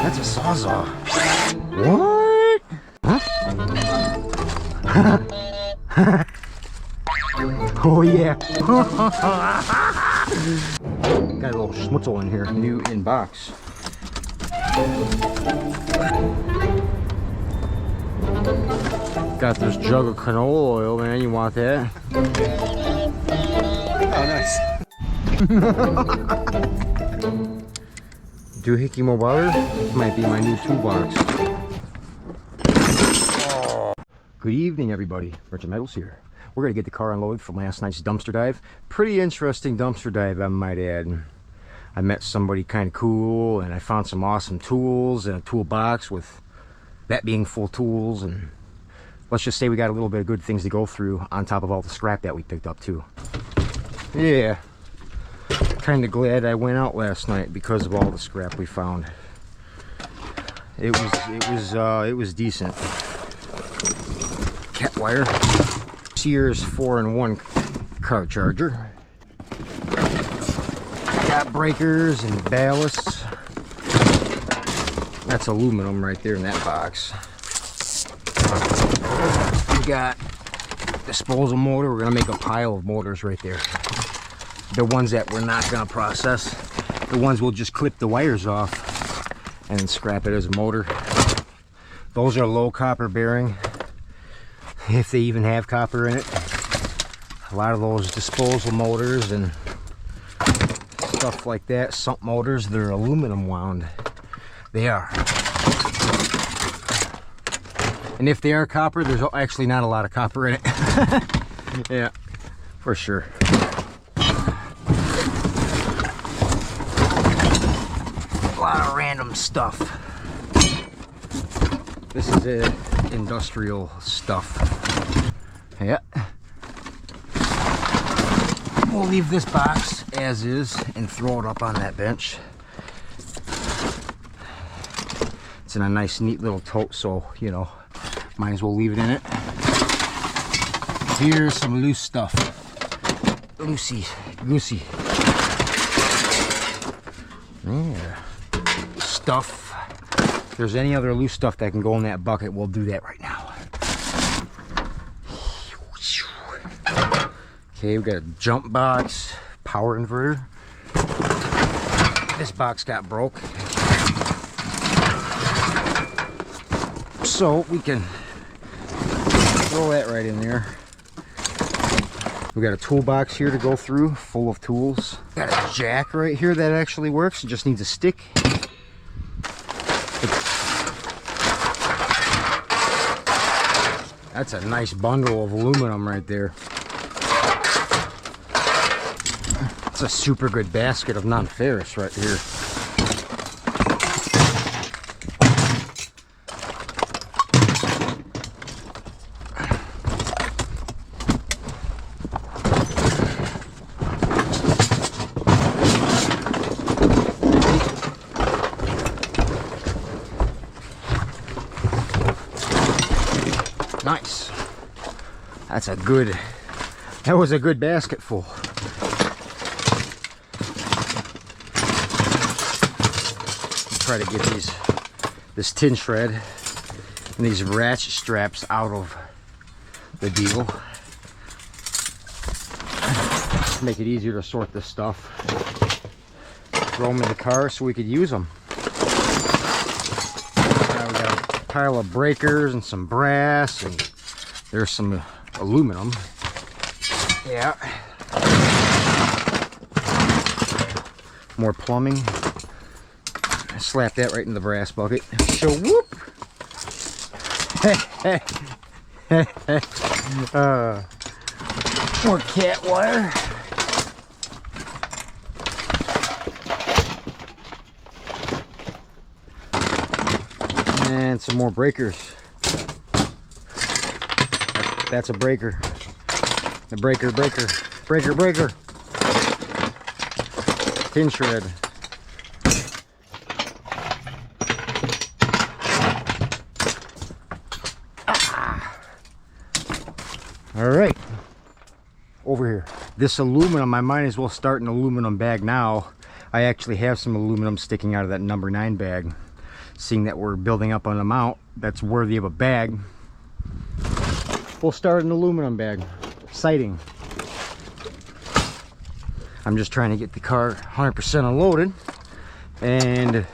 That's a sawzall. What? Huh? Oh yeah. Got a little schmutzel in here, new in box. Got this jug of canola oil, man. You want that? Oh, nice. Doohickey mo butter might be my new toolbox. Oh. Good evening, everybody. Richard Metals here. We're gonna get the car unloaded from last night's dumpster dive. Pretty interesting dumpster dive, I might add. I met somebody kind of cool, and I found some awesome tools and a toolbox with that being full tools, and let's just say we got a little bit of good things to go through on top of all the scrap that we picked up too. Yeah. Kind of glad I went out last night because of all the scrap we found. It was decent. Cat wire, Sears 4-in-1 car charger. Got breakers and ballasts. That's aluminum right there in that box. We got disposal motor. We're gonna make a pile of motors right there. The ones that we're not gonna process, the ones we'll just clip the wires off and then scrap it as a motor. Those are low copper bearing, if they even have copper in it. A lot of those disposal motors and stuff like that, sump motors, they're aluminum wound. They are. And if they are copper, there's actually not a lot of copper in it. Yeah, for sure. A lot of random stuff. This is it, industrial stuff. Yeah. We'll leave this box as is and throw it up on that bench. It's in a nice, neat little tote, so, you know, might as well leave it in it. Here's some loose stuff. Loosey goosey. Yeah. Stuff. If there's any other loose stuff that can go in that bucket, we'll do that right now. Okay, we got a jump box, power inverter. This box got broke, so we can throw that right in there. We got a toolbox here to go through, full of tools. Got a jack right here that actually works. It just needs a stick. That's a nice bundle of aluminum right there. It's a super good basket of non-ferrous right here. Nice. That was a good basket full. Try to get this tin shred and these ratchet straps out of the deal. Make it easier to sort this stuff. Throw them in the car so we could use them. Now we got a pile of breakers and some brass, and there's some aluminum. Yeah. More plumbing. Slap that right in the brass bucket. So whoop! More cat wire. And some more breakers. That's a breaker. The breaker. Tin shred. All right, over here. This aluminum, I might as well start an aluminum bag now. I actually have some aluminum sticking out of that number 9 bag. seeing that we're building up an amount that's worthy of a bag. We'll start an aluminum bag siding. I'm just trying to get the car 100% unloaded and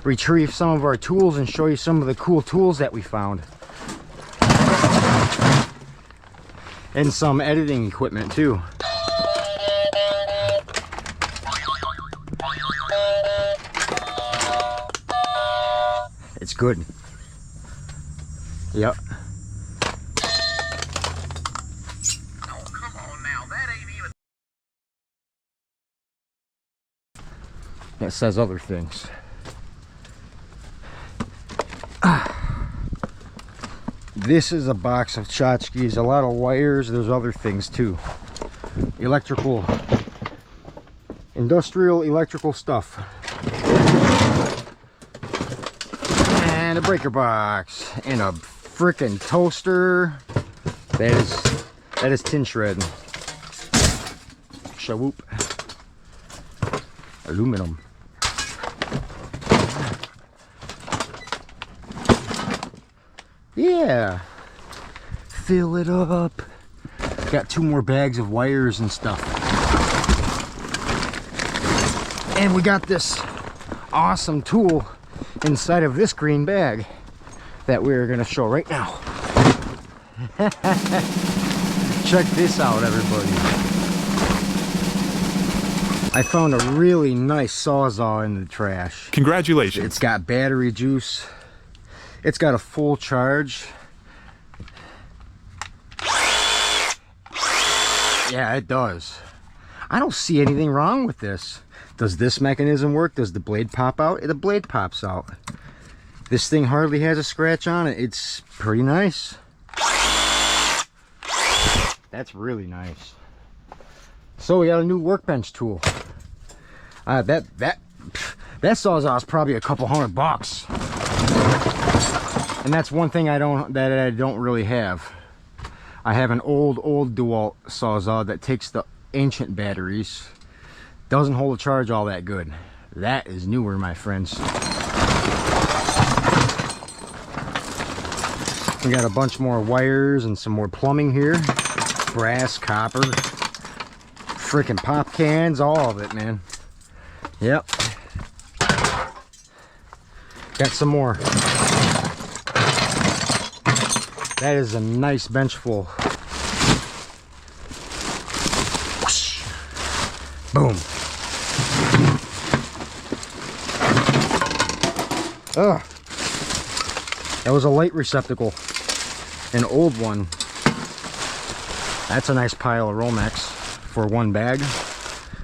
retrieve some of our tools and show you some of the cool tools that we found. And some editing equipment too. It's good. Yep. Oh, come on now. That ain't even... It says other things. This is a box of tchotchkes, a lot of wires. There's other things too. Electrical, industrial electrical stuff. And a breaker box and a frickin' toaster. That is tin shred. Shawoop. Aluminum. Yeah. Fill it up. Got 2 more bags of wires and stuff. And we got this awesome tool inside of this green bag that we're gonna show right now. Check this out, everybody. I found a really nice Sawzall in the trash. Congratulations. It's got battery juice. It's got a full charge. Yeah, it does. I don't see anything wrong with this. Does this mechanism work? Does the blade pop out? The blade pops out. This thing hardly has a scratch on it. It's pretty nice. That's really nice. So we got a new workbench tool. That Sawzall is probably a couple $100. And that's one thing I don't really have. I have an old DeWalt Sawzall that takes the ancient batteries. Doesn't hold a charge all that good. That is newer, my friends. We got a bunch more wires and some more plumbing here. Brass, copper, freaking pop cans, all of it, man. Yep. Got some more. That is a nice bench full. Whoosh. Boom. Ugh. That was a light receptacle. An old one. That's a nice pile of Romex for one bag.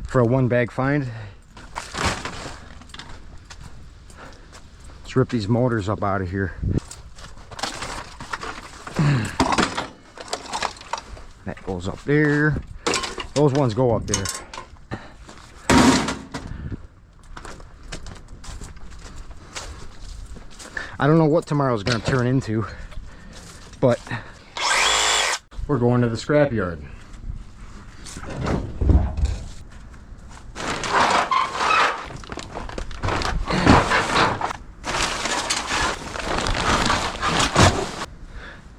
For a one bag find. Let's rip these motors up out of here. That goes up there. Those ones go up there. I don't know what tomorrow's gonna turn into, but we're going to the scrapyard.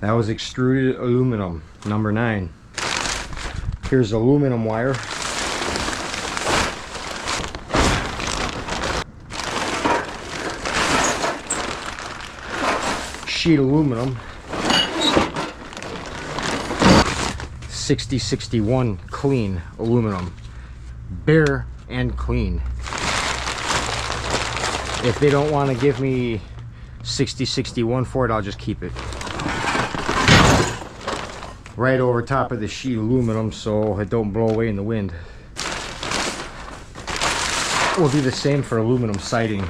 That was extruded aluminum, number 9. Here's aluminum wire. Sheet aluminum. 6061 clean aluminum. Bare and clean. If they don't want to give me 6061 for it, I'll just keep it. Right over top of the sheet aluminum so it don't blow away in the wind. We'll do the same for aluminum siding,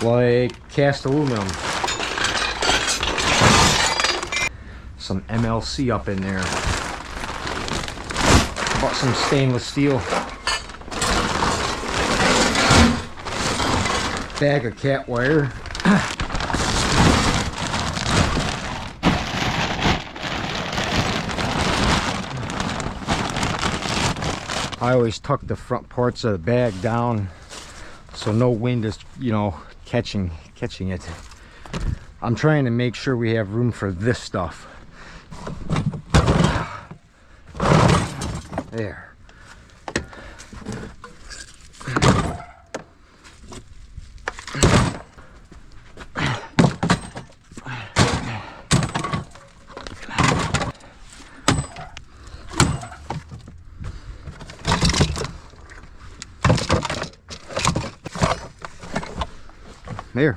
like cast aluminum. Some MLC up in there. Bought some stainless steel. Bag of cat wire. I always tuck the front parts of the bag down so no wind is, catching it. I'm trying to make sure we have room for this stuff. There. There.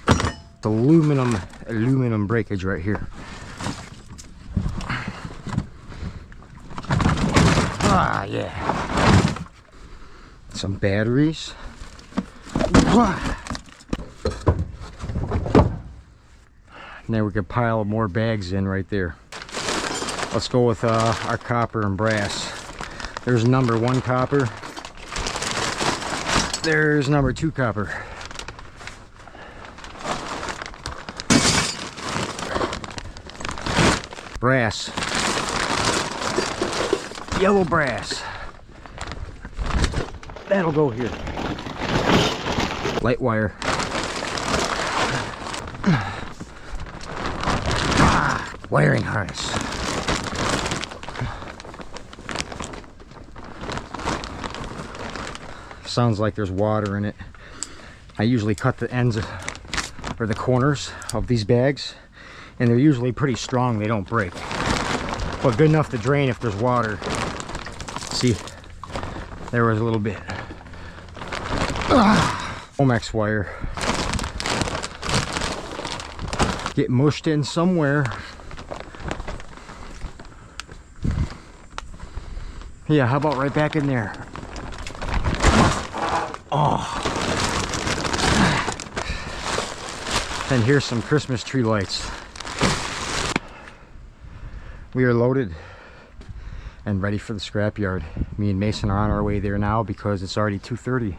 It's aluminum breakage right here. Ah, yeah. Some batteries. Now we can pile more bags in right there. Let's go with our copper and brass. There's number 1 copper. There's number 2 copper. Brass. Yellow brass. That'll go here. Light wire. Wiring harness. Sounds like there's water in it. I usually cut the ends or the corners of these bags, and they're usually pretty strong. They don't break, but good enough to drain if there's water. See, there was a little bit. Omex wire. Get mushed in somewhere. Yeah, how about right back in there? Oh. And here's some Christmas tree lights. We are loaded and ready for the scrapyard. Me and Mason are on our way there now because it's already 2:30.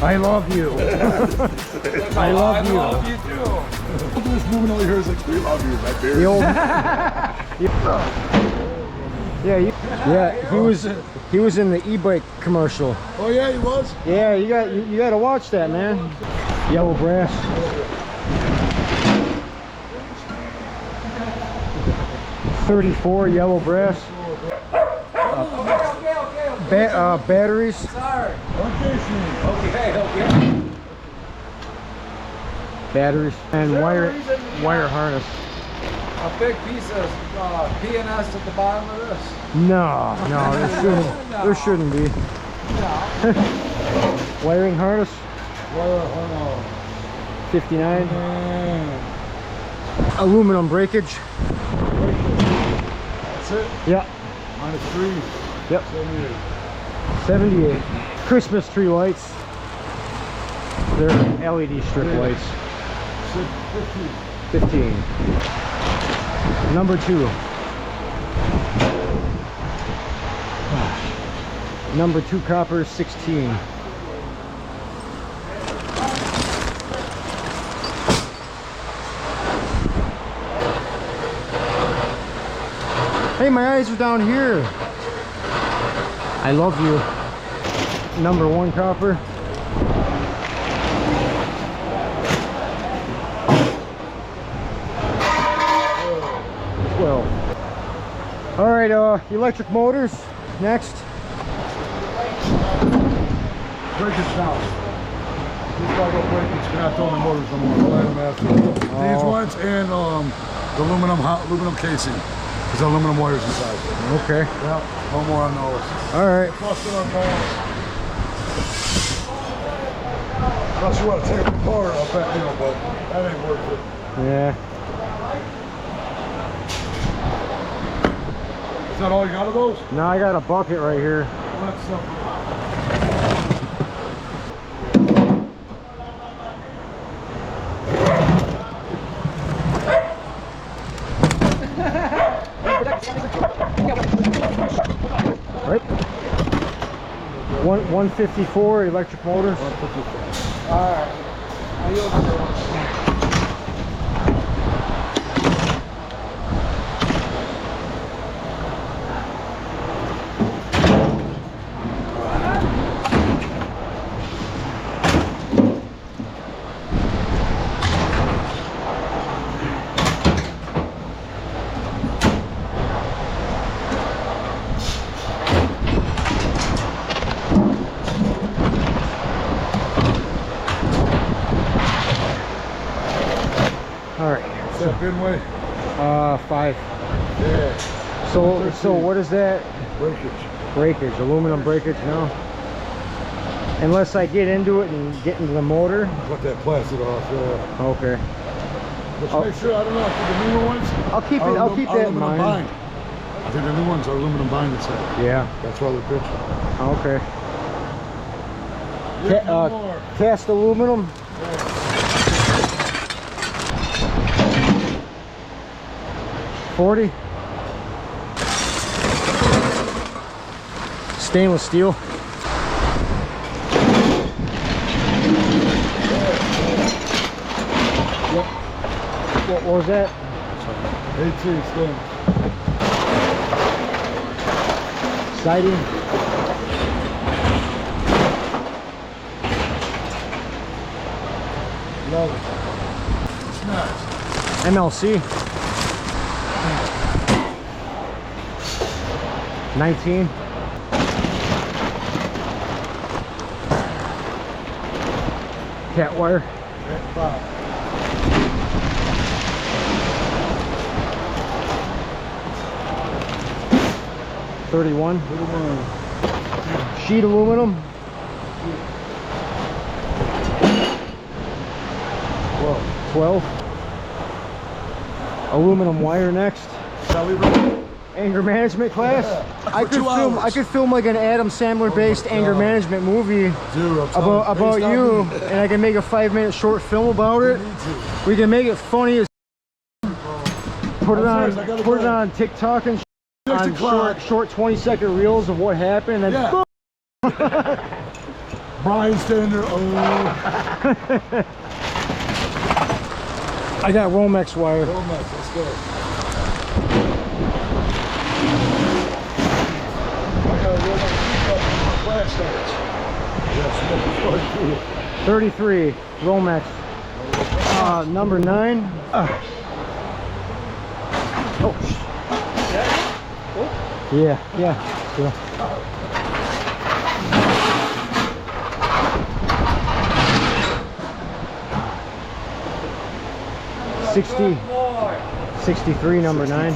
I love you. I love you. I love you too. This movement over here is like, we love you, my beard. The old, yeah, he was in the e-bike commercial. Oh yeah, he was? Yeah, you got to watch that, man. Yellow brass. .34 yellow brass. Batteries. Sorry. Okay. Batteries and wire harness. A big piece of PNS at the bottom of this. No, there shouldn't be. No. Wiring harness. 59. Aluminum breakage. That's it? Yeah. -3. Yep. 78. Christmas tree lights. They're LED strip lights. 15. Number 2. Number 2 copper, 16. Hey, my eyes are down here. I love you. Number 1 copper. Well, all right, electric motors next. Breakage now. These gotta go breakage. You're not throwing the motors no more. We'll add them after. These ones and the aluminum casing. There's aluminum wires inside. Okay. Yeah, no more on those. All right. Busted on those. Unless you want to take them apart, I'll bet you know, but that ain't worth it. Yeah. Is that all you got of those? Now I got a bucket right here. Well, that's something. Right. 154 electric motors. 154. All right. That Binway? 5. Yeah. So what is that? Breakage. Breakage, aluminum breakage, no? Unless I get into it and get into the motor. Cut that plastic off, yeah. Okay. Let's make sure, I don't know, I think the newer ones I'll keep that in aluminum mind. bind. I think the new ones are aluminum bind inside. Yeah. That's why they're bitching. Okay. Cast aluminum. 40. Stainless steel. What was that? 18 stainless. Siding. Love it. It's nice. MLC. 19. Cat wire. 5. 31. Sheet aluminum. 12. Aluminum wire next. Anger management class. I could film like an Adam Sandler based anger management movie. Dude, about you, and I can make a 5-minute short film about it. We can make it funny as put it on TikTok and on short 20-second reels of what happened, and then Brian Stander. I got Romex wire. Romex, let's go. I got a Romex flash starts. 33 Romex. Number 9. Yeah. 63, number 9.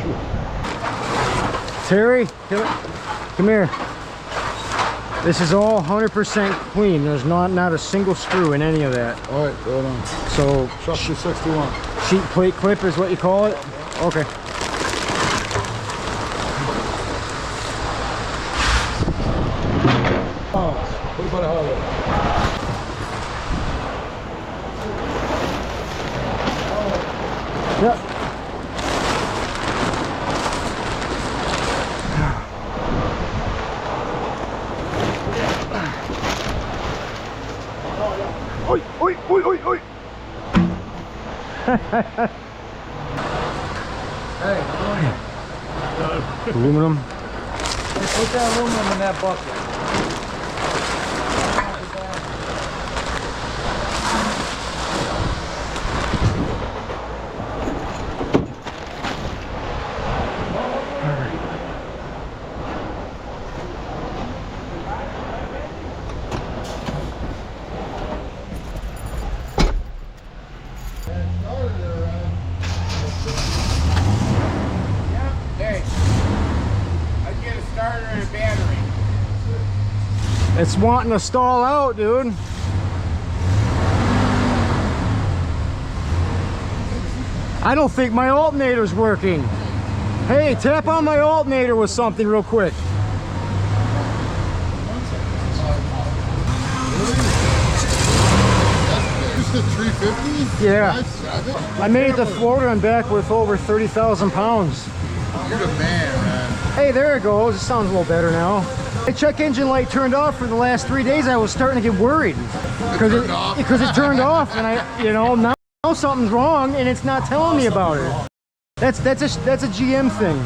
Terry, come here. This is all 100% clean. There's not a single screw in any of that. All right, hold on. So Trust 61. sheet plate clip is what you call it? Okay. What about a highway? Yep. Oi, oi, oi, oi, oi. Hey, Aluminum. Put that aluminum in that bucket. Hey, I'd get a starter and a battery. It's wanting to stall out, dude. I don't think my alternator's working. Hey, tap on my alternator with something real quick. Just a 350? Yeah. 5.7? I made it to Florida and back with over 30,000 pounds. You're the man. Hey, there it goes. It sounds a little better now. The check engine light turned off for the last 3 days. I was starting to get worried because it turned off, and now something's wrong and it's not telling me about it. That's a GM thing.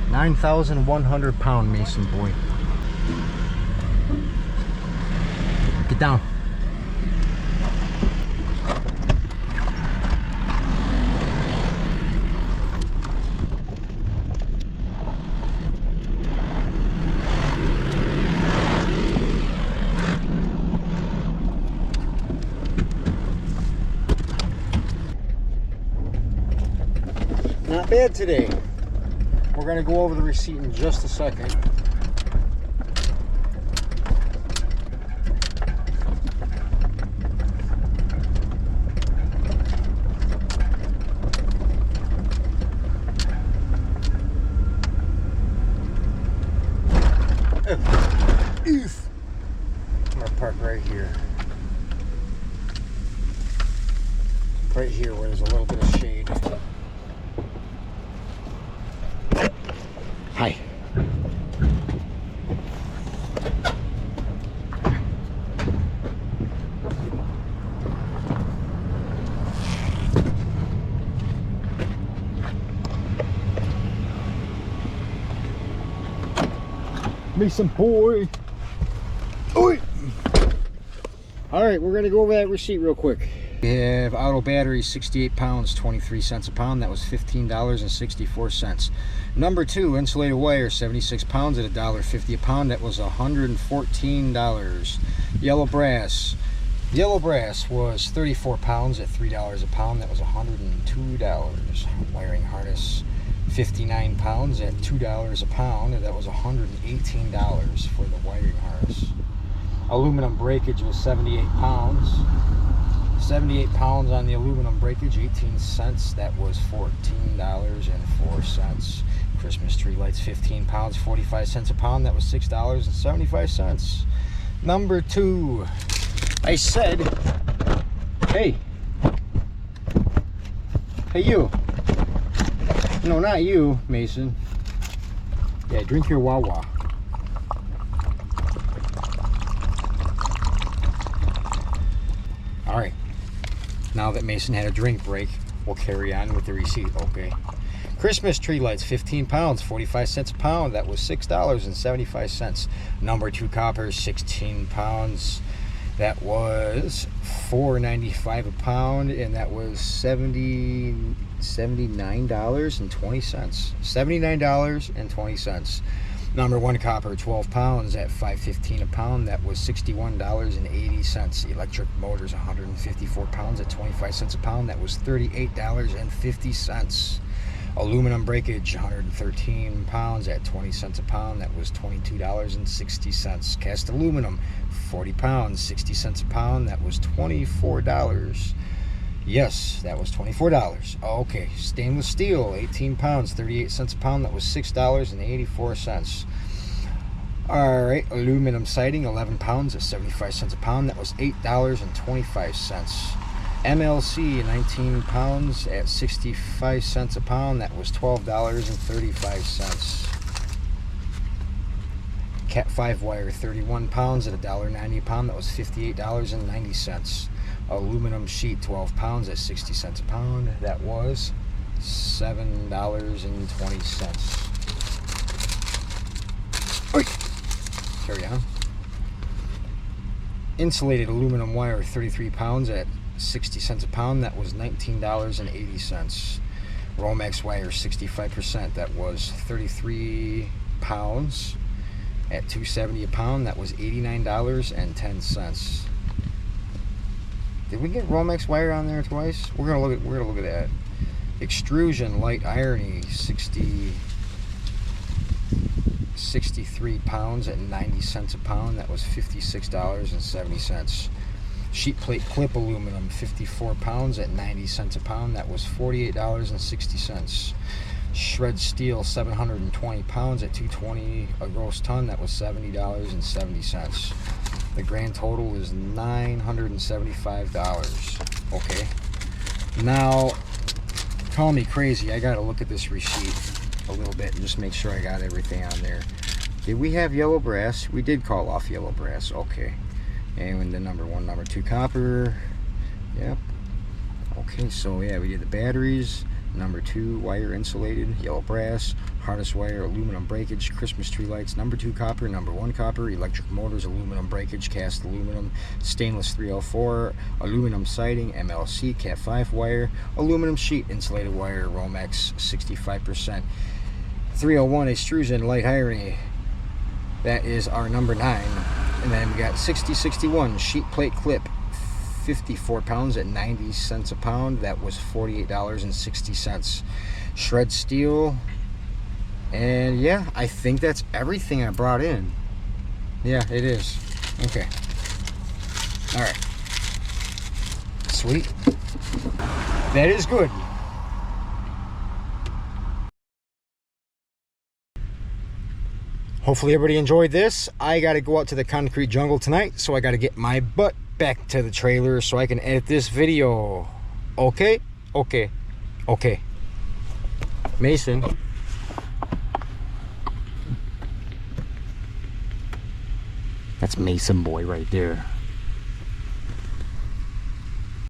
$9,100 pound Mason boy. Get down. Not bad today. We're going to go over the receipt in just a second. Mason boy. Oi. All right, we're gonna go over that receipt real quick. We have auto batteries, 68 pounds, 23 cents a pound. That was $15.64. Number 2, insulated wire, 76 pounds at $1.50 a pound. That was $114. Yellow brass. Yellow brass was 34 pounds at $3 a pound. That was $102. Wiring harness, 59 pounds at $2 a pound. That was $118 for the wiring harness. Aluminum breakage was 78 pounds. 78 pounds on the aluminum breakage, 18 cents. That was $14.04. Christmas tree lights, 15 pounds, 45 cents a pound. That was $6.75. Number 2, I said, hey you. No, not you, Mason. Yeah, drink your Wawa. All right. Now that Mason had a drink break, we'll carry on with the receipt, okay? Christmas tree lights, 15 pounds, 45 cents a pound. That was $6.75. Number 2 copper, 16 pounds. That was $4.95 a pound, and that was $79.20. $79.20. Number 1 copper, 12 pounds at $5.15 a pound. That was $61.80. Electric motors, 154 pounds at 25 cents a pound. That was $38.50. Aluminum breakage, 113 pounds at 20 cents a pound. That was $22.60. Cast aluminum, 40 pounds, 60 cents a pound. That was $24. Yes, that was $24. Okay, stainless steel, 18 pounds, 38 cents a pound. That was $6.84. All right, aluminum siding, 11 pounds at 75 cents a pound. That was $8.25. MLC, 19 pounds at 65 cents a pound. That was $12.35. Cat 5 wire, 31 pounds at $1.90 a pound. That was $58.90. Aluminum sheet, 12 pounds at 60 cents a pound. That was $7.20. Oi! Carry on. Insulated aluminum wire, 33 pounds at 60 cents a pound. That was $19.80. Romex wire, 65%. That was 33 pounds at $2.70 a pound. That was $89.10. Did we get Romex wire on there twice? We're gonna look at that. Extrusion light irony, 63 pounds at 90 cents a pound. That was $56.70. Sheet plate clip aluminum, 54 pounds at 90 cents a pound. That was $48.60. Shred steel, 720 pounds at $2.20 a gross ton. That was $70.70. The grand total is $975. Okay. Now, call me crazy. I gotta look at this receipt a little bit and just make sure I got everything on there. Did we have yellow brass? We did call off yellow brass. Okay. And the number 1, number 2 copper. Yep. Okay, so yeah, we did the batteries. Number 2 wire insulated, yellow brass, harness wire, aluminum breakage, Christmas tree lights, number 2 copper, number 1 copper, electric motors, aluminum breakage, cast aluminum, stainless 304, aluminum siding, MLC, Cat 5 wire, aluminum sheet, insulated wire, Romex, 65%, 301 extrusion light irony. That is our number 9. And then we got 6061 sheet plate clip, 54 pounds at 90 cents a pound. That was $48.60. Shred steel. And yeah, I think that's everything I brought in. Yeah, it is. Okay. All right. Sweet. That is good. Hopefully everybody enjoyed this. I got to go out to the concrete jungle tonight, so I got to get my butt back to the trailer so I can edit this video. Okay? Okay. Okay. Mason. That's Mason boy right there.